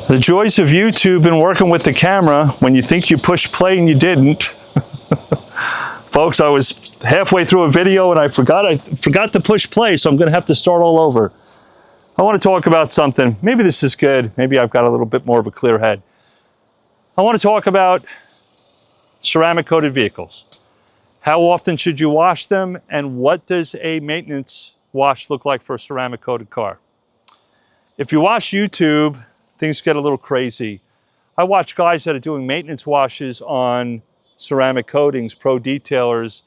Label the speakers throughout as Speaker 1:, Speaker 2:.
Speaker 1: The joys of YouTube and working with the camera when you think you pushed play and you didn't. Folks, I was halfway through a video and I forgot to push play, so I'm going to have to start all over. I want to talk about something. Maybe this is good. Maybe I've got a little bit more of a clear head. I want to talk about ceramic coated vehicles. How often should you wash them, and what does a maintenance wash look like for a ceramic coated car? If you watch YouTube, things get a little crazy. I watch guys that are doing maintenance washes on ceramic coatings, pro detailers,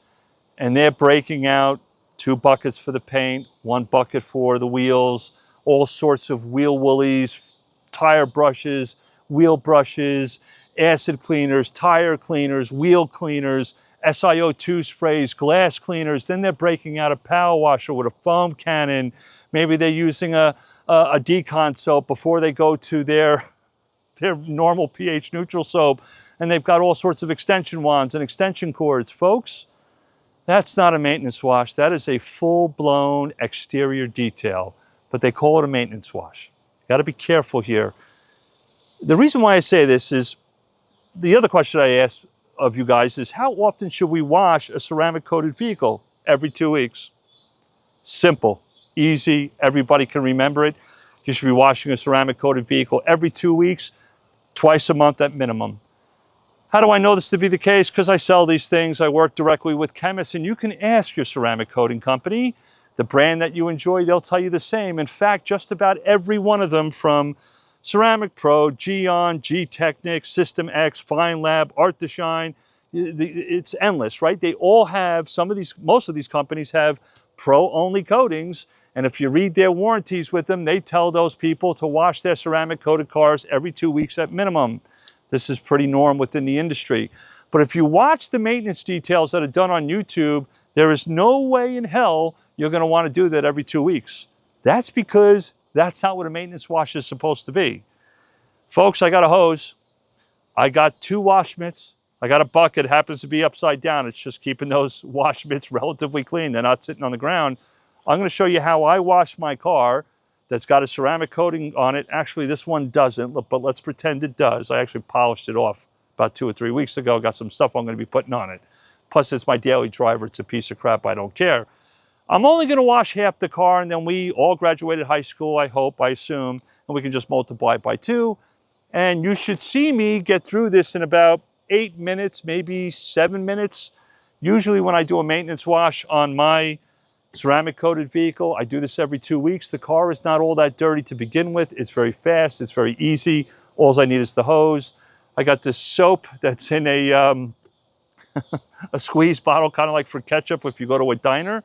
Speaker 1: and they're breaking out 2 buckets for the paint, 1 bucket for the wheels, all sorts of wheel woolies, tire brushes, wheel brushes, acid cleaners, tire cleaners, wheel cleaners, SiO2 sprays, glass cleaners. Then they're breaking out a power washer with a foam cannon. Maybe they're using a decon soap before they go to their normal pH neutral soap, and they've got all sorts of extension wands and extension cords. Folks, that's not a maintenance wash. That is a full-blown exterior detail, but they call it a maintenance wash. You got to be careful here. The reason why I say this is, the other question I ask of you guys is, how often should we wash a ceramic coated vehicle? Every 2 weeks. Simple. Easy, everybody can remember it. You should be washing a ceramic coated vehicle every 2 weeks, twice a month at minimum. How do I know this to be the case? Because I sell these things, I work directly with chemists, and you can ask your ceramic coating company, the brand that you enjoy, they'll tell you the same. In fact, just about every one of them, from Ceramic Pro, Geon, G-Technic, System X, Fine Lab, Art to Shine, it's endless, right? They all have, most of these companies have pro-only coatings, and if you read their warranties with them, they tell those people to wash their ceramic coated cars every 2 weeks at minimum. This is pretty norm within the industry. But if you watch the maintenance details that are done on YouTube, there is no way in hell you're going to want to do that every 2 weeks. That's because that's not what a maintenance wash is supposed to be. Folks, I got a hose. I got 2 wash mitts. I got a bucket. It happens to be upside down. It's just keeping those wash mitts relatively clean. They're not sitting on the ground. I'm going to show you how I wash my car that's got a ceramic coating on it. Actually, this one doesn't, but let's pretend it does. I actually polished it off about 2 or 3 weeks ago. Got some stuff I'm going to be putting on it. Plus, it's my daily driver. It's a piece of crap. I don't care. I'm only going to wash half the car, and then we all graduated high school, I hope, I assume, and we can just multiply it by 2. And you should see me get through this in about 8 minutes, maybe 7 minutes. Usually when I do a maintenance wash on my ceramic coated vehicle, I do this every 2 weeks. The car is not all that dirty to begin with. It's very fast. It's very easy. All I need is the hose. I got this soap that's in a squeeze bottle, kind of like for ketchup if you go to a diner.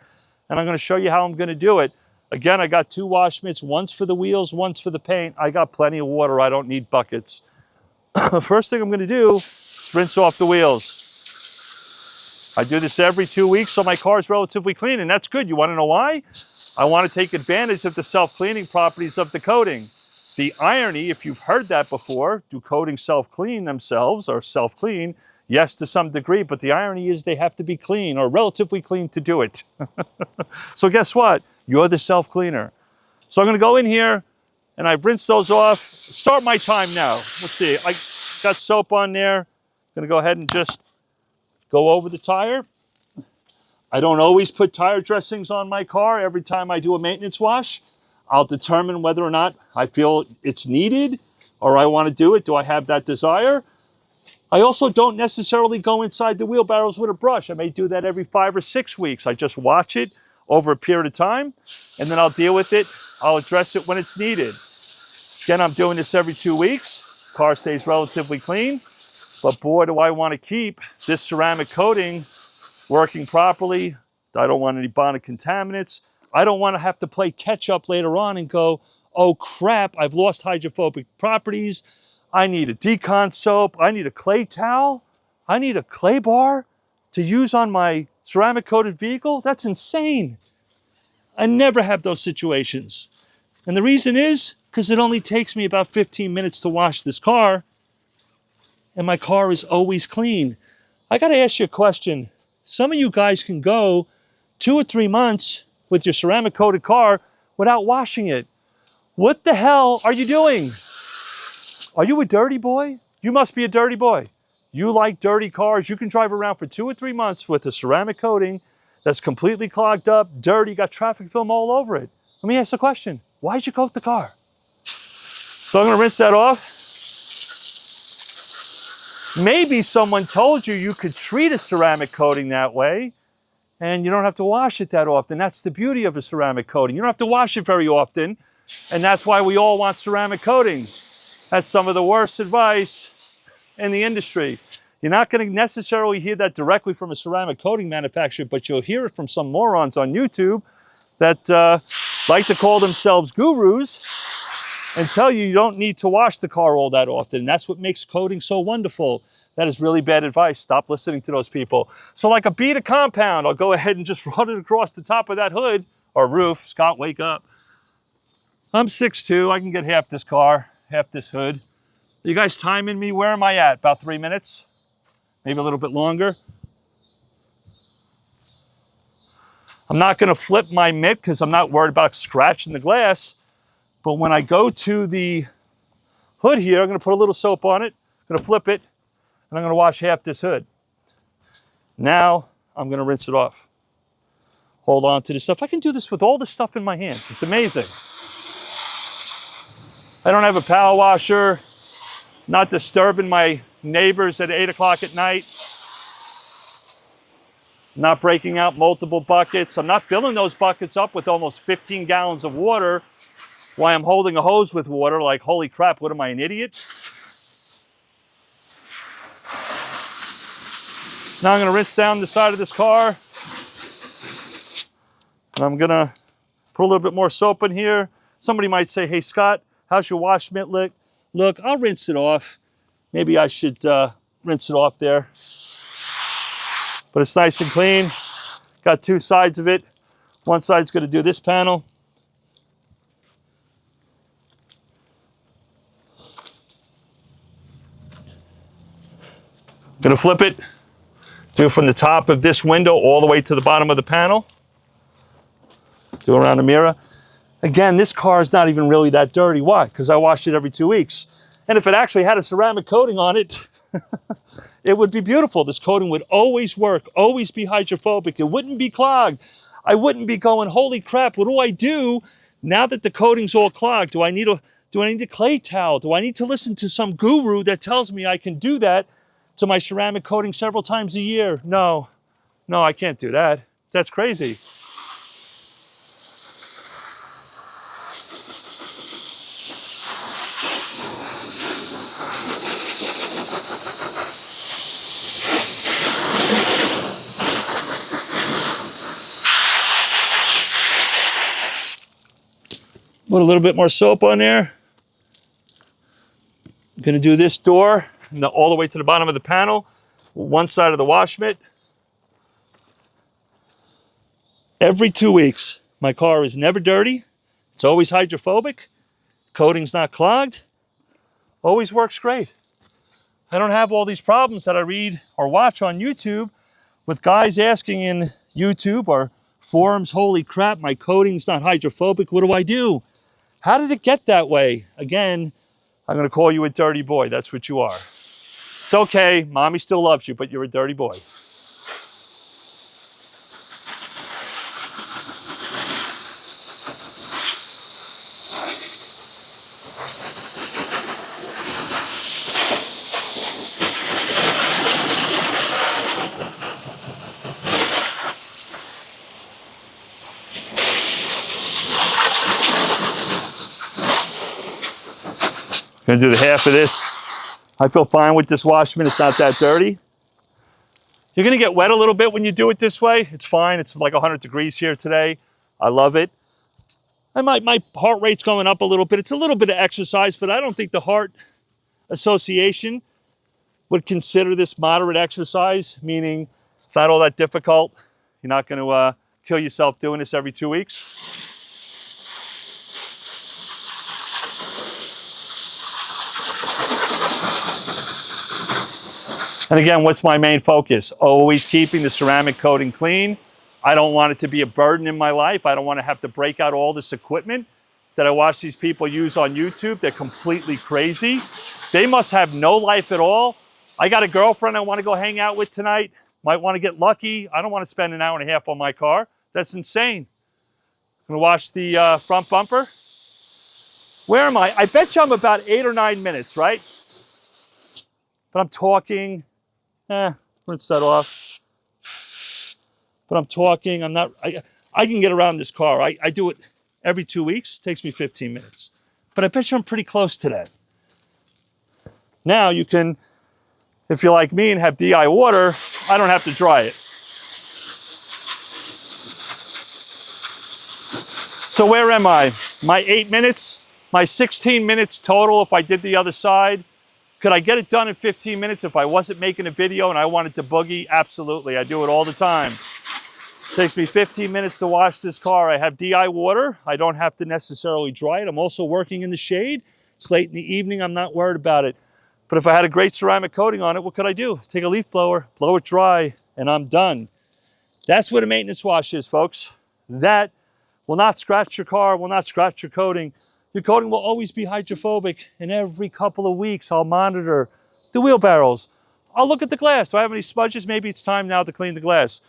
Speaker 1: And I'm going to show you how I'm going to do it. Again, I got 2 wash mitts, one's for the wheels, one's for the paint. I got plenty of water. I don't need buckets. First thing I'm going to do is rinse off the wheels. I do this every 2 weeks, so my car is relatively clean, and that's good. You want to know why? I want to take advantage of the self-cleaning properties of the coating. The irony, if you've heard that before, do coatings self-clean themselves or self-clean? Yes, to some degree, but the irony is they have to be clean or relatively clean to do it. So guess what? You're the self-cleaner. So I'm going to go in here, and I've rinsed those off. Start my time now. Let's see. I got soap on there. I'm going to go ahead and just go over the tire. I don't always put tire dressings on my car every time I do a maintenance wash. I'll determine whether or not I feel it's needed or I want to do it. Do I have that desire? I also don't necessarily go inside the wheelbarrows with a brush. I may do that every 5 or 6 weeks. I just watch it over a period of time, and then I'll deal with it. I'll address it when it's needed. Again, I'm doing this every 2 weeks. Car stays relatively clean. But boy, do I want to keep this ceramic coating working properly. I don't want any bonded contaminants. I don't want to have to play catch up later on and go, oh crap, I've lost hydrophobic properties. I need a decon soap. I need a clay towel. I need a clay bar to use on my ceramic coated vehicle. That's insane. I never have those situations. And the reason is because it only takes me about 15 minutes to wash this car, and my car is always clean. I got to ask you a question. Some of you guys can go 2 or 3 months with your ceramic coated car without washing it. What the hell are you doing? Are you a dirty boy? You must be a dirty boy. You like dirty cars. You can drive around for 2 or 3 months with a ceramic coating that's completely clogged up, dirty, got traffic film all over it. Let me ask the question. Why'd you coat the car? So I'm gonna rinse that off. Maybe someone told you you could treat a ceramic coating that way and you don't have to wash it that often. That's the beauty of a ceramic coating. You don't have to wash it very often, and that's why we all want ceramic coatings. That's some of the worst advice in the industry. You're not going to necessarily hear that directly from a ceramic coating manufacturer, but you'll hear it from some morons on YouTube that like to call themselves gurus and tell you don't need to wash the car all that often. And that's what makes coating so wonderful. That is really bad advice. Stop listening to those people. So like a bead of compound, I'll go ahead and just run it across the top of that hood or roof. Scott, wake up. I'm 6'2". I can get half this car, half this hood. Are you guys timing me? Where am I at? About 3 minutes? Maybe a little bit longer. I'm not going to flip my mitt because I'm not worried about scratching the glass. But when I go to the hood here, I'm going to put a little soap on it. I'm going to flip it. And I'm going to wash half this hood. Now I'm going to rinse it off. Hold on to this stuff. I can do this with all the stuff in my hands. It's amazing. I don't have a power washer. Not disturbing my neighbors at 8 o'clock at night. Not breaking out multiple buckets. I'm not filling those buckets up with almost 15 gallons of water while I'm holding a hose with water like, holy crap, what am I, an idiot? Now I'm going to rinse down the side of this car. And I'm going to put a little bit more soap in here. Somebody might say, hey, Scott, how's your wash mitt look? Look, I'll rinse it off. Maybe I should rinse it off there. But it's nice and clean. Got 2 sides of it. One side's going to do this panel. Going to flip it. Do it from the top of this window all the way to the bottom of the panel. Do around the mirror. Again, this car is not even really that dirty. Why? Because I washed it every 2 weeks. And if it actually had a ceramic coating on it, it would be beautiful. This coating would always work, always be hydrophobic. It wouldn't be clogged. I wouldn't be going, holy crap, what do I do now that the coating's all clogged? Do I need a clay towel? Do I need to listen to some guru that tells me I can do that to my ceramic coating several times a year? No, I can't do that. That's crazy. Put a little bit more soap on there. I'm going to do this door all the way to the bottom of the panel, one side of the wash mitt. Every 2 weeks, my car is never dirty. It's always hydrophobic. Coating's not clogged. Always works great. I don't have all these problems that I read or watch on YouTube with guys asking in YouTube or forums, holy crap, my coating's not hydrophobic. What do I do? How did it get that way? Again, I'm going to call you a dirty boy. That's what you are. It's okay. Mommy still loves you, but you're a dirty boy. Gonna do the half of this. I feel fine with this wash mitt. It's not that dirty. You're gonna get wet a little bit when you do it this way. It's fine. It's like 100 degrees here today. I love it. And my heart rate's going up a little bit. It's a little bit of exercise, but I don't think the Heart Association would consider this moderate exercise, meaning it's not all that difficult. You're not gonna kill yourself doing this every 2 weeks. And again, what's my main focus? Always keeping the ceramic coating clean. I don't want it to be a burden in my life. I don't want to have to break out all this equipment that I watch these people use on YouTube. They're completely crazy. They must have no life at all. I got a girlfriend I want to go hang out with tonight. Might want to get lucky. I don't want to spend an hour and a half on my car. That's insane. I'm going to wash the front bumper. Where am I? I bet you I'm about 8 or 9 minutes, right? But I'm talking. Rinse that off. But I'm talking. I'm not. I can get around this car. I do it every 2 weeks. It takes me 15 minutes. But I bet you I'm pretty close to that. Now you can, if you're like me and have DI water, I don't have to dry it. So where am I? My 8 minutes, my 16 minutes total if I did the other side. Could I get it done in 15 minutes if I wasn't making a video and I wanted to boogie? Absolutely, I do it all the time. It takes me 15 minutes to wash this car. I have DI water. I don't have to necessarily dry it. I'm also working in the shade. It's late in the evening, I'm not worried about it. But if I had a great ceramic coating on it, what could I do? Take a leaf blower, blow it dry, and I'm done. That's what a maintenance wash is, folks. That will not scratch your car, will not scratch your coating. Your coating will always be hydrophobic, and every couple of weeks I'll monitor the wheel barrels. I'll look at the glass. Do I have any smudges? Maybe it's time now to clean the glass.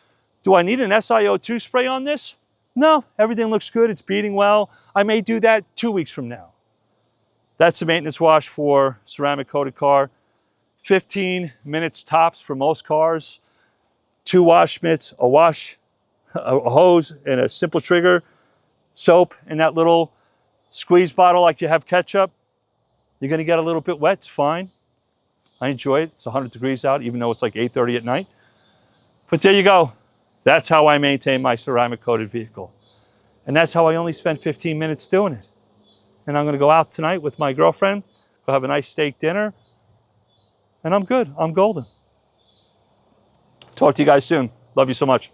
Speaker 1: Do I need an SiO2 spray on this? No, everything looks good. It's beating well. I may do that 2 weeks from now. That's the maintenance wash for ceramic coated car. 15 minutes tops for most cars. 2 wash mitts, a hose, and a simple trigger. Soap in that little squeeze bottle like you have ketchup. You're gonna get a little bit wet, it's fine. I enjoy it. It's 100 degrees out, even though it's like 8:30 at night. But there you go. That's how I maintain my ceramic coated vehicle. And that's how I only spend 15 minutes doing it. And I'm gonna go out tonight with my girlfriend, go have a nice steak dinner, and I'm good, I'm golden. Talk to you guys soon. Love you so much.